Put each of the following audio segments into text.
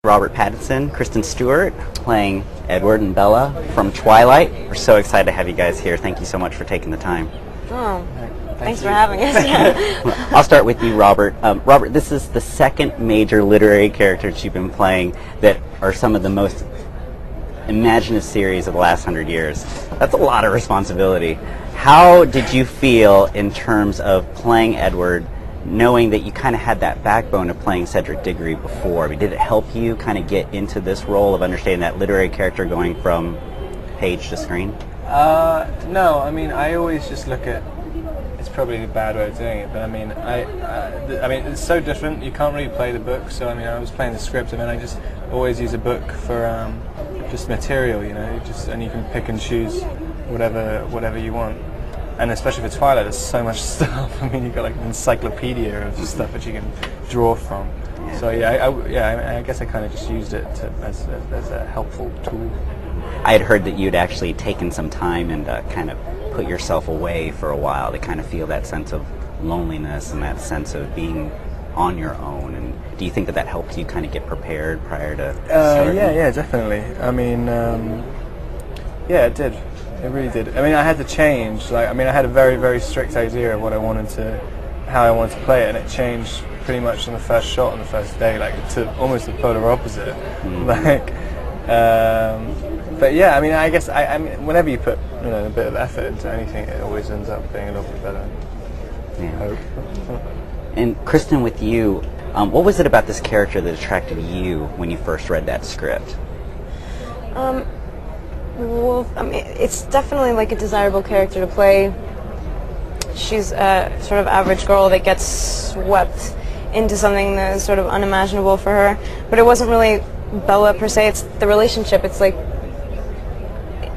Robert Pattinson, Kristen Stewart, playing Edward and Bella from Twilight. We're so excited to have you guys here. Thank you so much for taking the time. Oh, thanks for having us. I'll start with you, Robert. Robert, this is the second major literary characters you've been playing that are some of the most imaginative series of the last 100 years. That's a lot of responsibility. How did you feel in terms of playing Edward, knowing that you kind of had that backbone of playing Cedric Diggory before? I mean, did it help you kind of get into this role of understanding that literary character going from page to screen? No, I mean, I always just look at, it's probably a bad way of doing it, but I mean, I mean, it's so different. You can't really play the book, so I mean, I was playing the script, and then I just always use a book for just material, you know, and you can pick and choose whatever you want. And especially for Twilight, there's so much stuff. I mean, you've got like an encyclopedia of stuff that you can draw from. So I guess I kind of just used it as a helpful tool. I had heard that you'd actually taken some time and kind of put yourself away for a while to kind of feel that sense of loneliness and that sense of being on your own. And do you think that that helped you kind of get prepared prior to starting? Yeah, definitely. I mean, yeah, it did. It really did. I mean, I had to change. Like, I mean, I had a very, very strict idea of how I wanted to play it, and it changed pretty much on the first shot, on the first day, like to almost the polar opposite. Like, but yeah, I mean, I guess I mean, whenever you put a bit of effort into anything, it always ends up being a little bit better. Yeah. I hope. And Kristen, with you, what was it about this character that attracted you when you first read that script? Well, I mean, it's definitely like a desirable character to play. She's a sort of average girl that gets swept into something that is sort of unimaginable for her. But it wasn't really Bella per se, it's the relationship. It's like,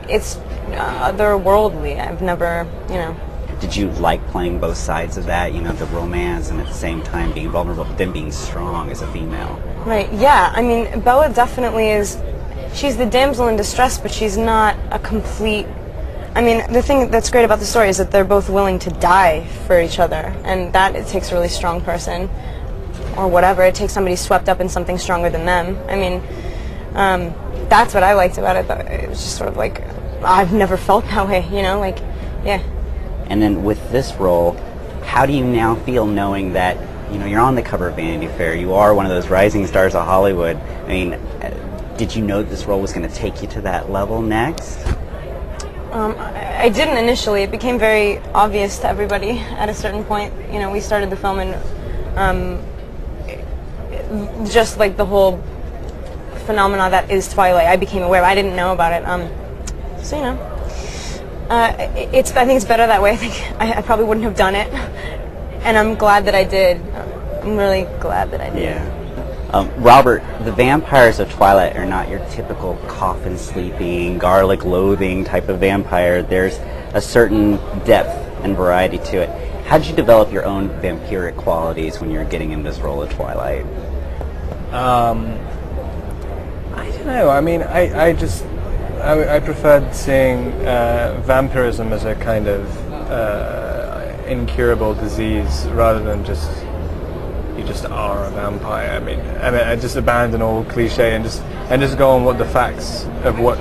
it's otherworldly. I've never, Did you like playing both sides of that, the romance and at the same time being vulnerable, but then being strong as a female? Right, yeah. I mean, Bella definitely is. She's the damsel in distress, but she's not a complete... I mean, the thing that's great about the story is that they're both willing to die for each other, and that it takes a really strong person, or whatever. It takes somebody swept up in something stronger than them. I mean, that's what I liked about it. It was just sort of like, I've never felt that way, like, yeah. And then with this role, how do you now feel knowing that, you're on the cover of Vanity Fair, you are one of those rising stars of Hollywood? I mean, did you know this role was going to take you to that level next? I didn't initially. It became very obvious to everybody at a certain point. We started the film and just like the whole phenomena that is Twilight, I became aware of. I didn't know about it. So, I think it's better that way. I think I probably wouldn't have done it. And I'm glad that I did. I'm really glad that I did. Yeah. Robert, the vampires of Twilight are not your typical coffin-sleeping, garlic-loathing type of vampire. There's a certain depth and variety to it. How did you develop your own vampiric qualities when you were getting in this role of Twilight? I don't know. I mean, I preferred seeing vampirism as a kind of incurable disease rather than just... you just are a vampire. I mean, I just abandon all cliche and just go on what the facts of what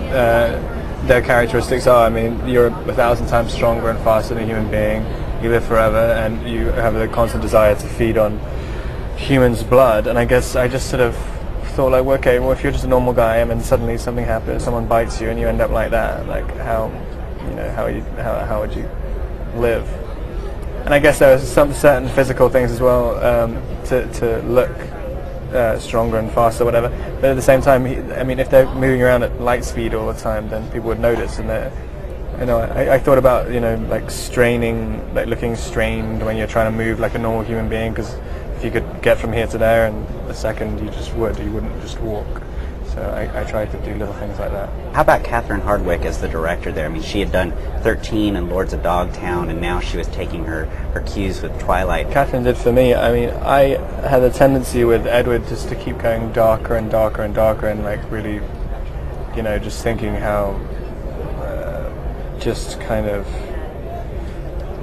their characteristics are. I mean, you're 1,000 times stronger and faster than a human being. You live forever, and you have a constant desire to feed on humans' blood. And I guess I just sort of thought, like, well, okay, well, if you're just a normal guy, and then suddenly something happens, someone bites you, and you end up like that, like how would you live? And I guess there are some certain physical things as well to look stronger and faster, whatever. But at the same time, I mean, if they're moving around at light speed all the time, then people would notice. And I thought about like straining, like looking strained when you're trying to move like a normal human being, because if you could get from here to there in a second, you wouldn't just walk. So I tried to do little things like that. How about Catherine Hardwicke as the director there? I mean, she had done 13 and Lords of Dogtown, and now she was taking her cues with Twilight. Catherine did for me. I mean, I had a tendency with Edward just to keep going darker and darker and darker, and like really, just thinking how, just kind of,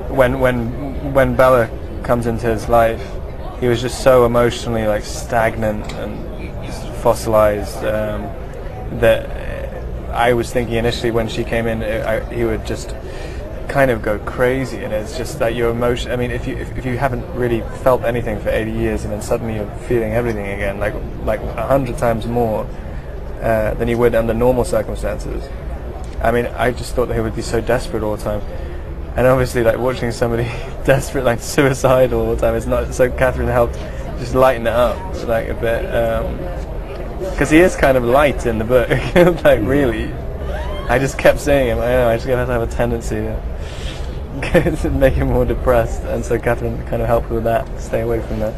when Bella comes into his life, he was just so emotionally like stagnant and fossilized, that I was thinking initially when she came in, he would just kind of go crazy, and it's just that your emotion. I mean, if you haven't really felt anything for 80 years, and then suddenly you're feeling everything again, like 100 times more than you would under normal circumstances. I mean, I just thought that he would be so desperate all the time, and obviously, like watching somebody desperate, like suicidal all the time, it's not. So Catherine helped just lighten it up like a bit, because he is kind of light in the book, like really. I just kept saying him. I know. I just have to have a tendency to make him more depressed, and so Catherine kind of helped with that. Stay away from that.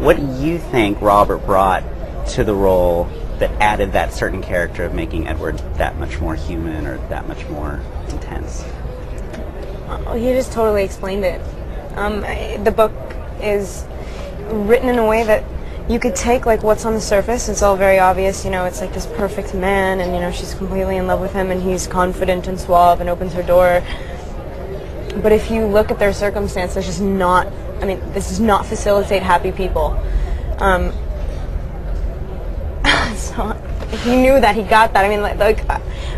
What do you think Robert brought to the role that added that certain character of making Edward that much more human or that much more intense? You just totally explained it. The book is written in a way that you could take like what's on the surface. It's all very obvious, you know, it's like this perfect man, and you know, she's completely in love with him, and he's confident and suave and opens her door. But if you look at their circumstance, this does not facilitate happy people. So he knew that, he got that. I mean, like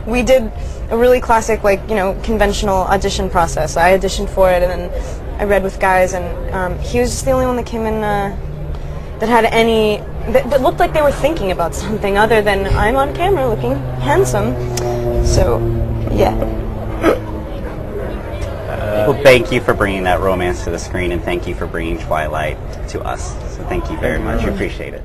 we did a really classic, like, you know, conventional audition process. I auditioned for it, and then I read with guys, and he was just the only one that came in that had any, that looked like they were thinking about something other than I'm on camera looking handsome. So, yeah. Well, thank you for bringing that romance to the screen, and thank you for bringing Twilight to us. So thank you very much. We appreciate it.